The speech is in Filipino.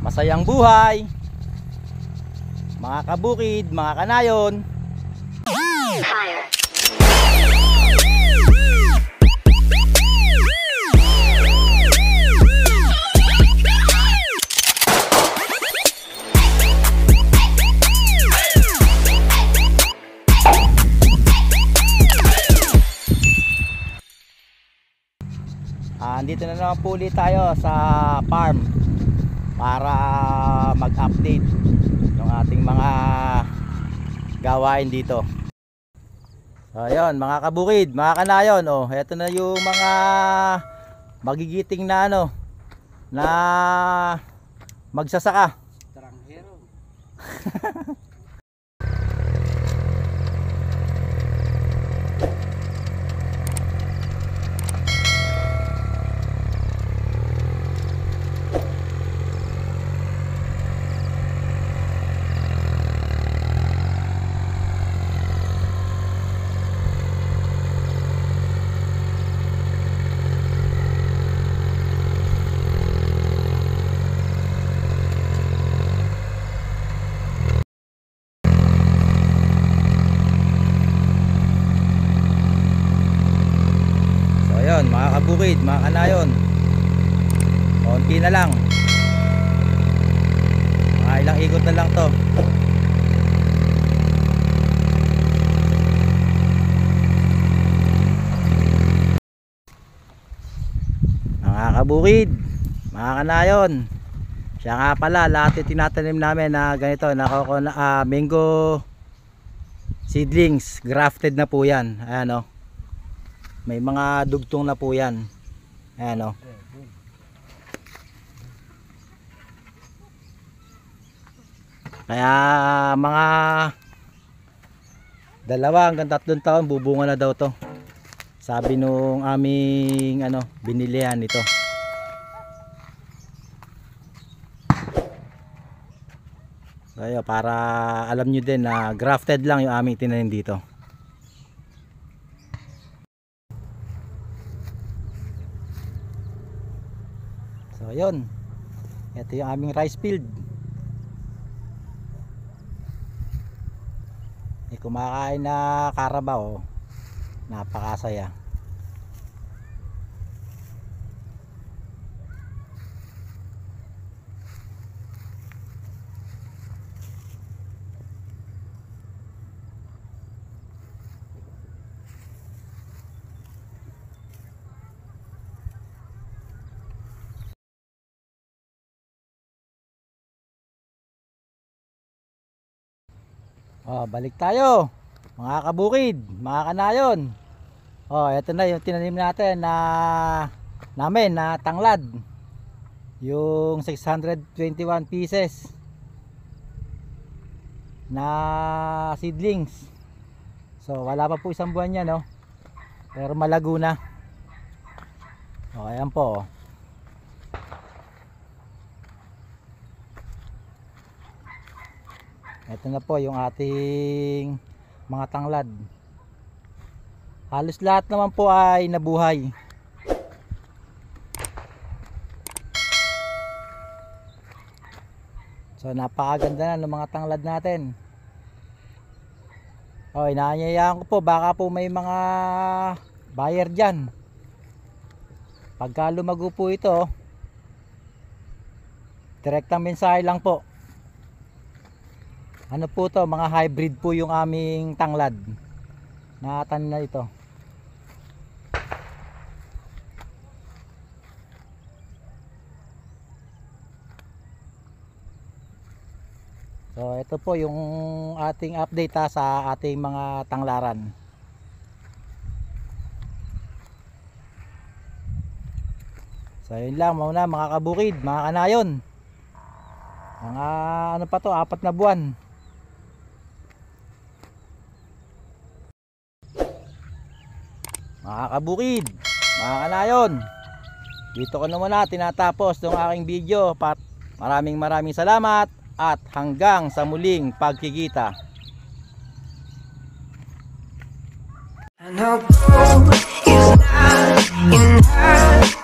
masayang buhay, mga kabukid, mga kanayon. Andito na naman po ulit tayo sa farm para mag-update ng ating mga gawain dito. So ayun, mga kabukid, mga kanayon, oh, eto na yung mga magigiting na na magsasaka. Tranghero. Mga kabukid, mga kanayon, konti na lang, mga ilang ikot na lang to. Mga kabukid, mga kanayon, siya nga pala, lahat yung tinatanim namin na ganito, mango seedlings, grafted na po yan. Ayan, may mga dugtong na po yan. Ayan, kaya mga 2 hanggang 3 taon bubunga na daw to, sabi nung aming binilihan ito. So ayun, para alam nyo din na grafted lang yung aming tinanim dito. So ayun, ito yung aming rice field. May kumakain na karabaw, napakasaya. Balik tayo, mga kabukid, mga kanayon. Ito na yung tinanim natin namin na tanglad, yung 621 pieces na seedlings. So wala pa po 1 buwan yan, pero malago na. Ayan po. Ito na po yung ating mga tanglad. Halos lahat naman po ay nabuhay. So napakaganda na ng mga tanglad natin. Inaanyayaan ko po, baka po may mga buyer dyan. Pagka lumago po ito, direktang mensahe lang po. Ano po to, mga hybrid po yung aming tanglad na tanim na ito. So ito po yung ating update sa ating mga tanglaran. So yun lang muna, mga kabukid, mga kanayon. Mga pa to, 4 na buwan. Mga kabukid, mga kanayon, dito ko na muna tinatapos ng aking video. Maraming salamat at hanggang sa muling pagkikita. I know is not enough.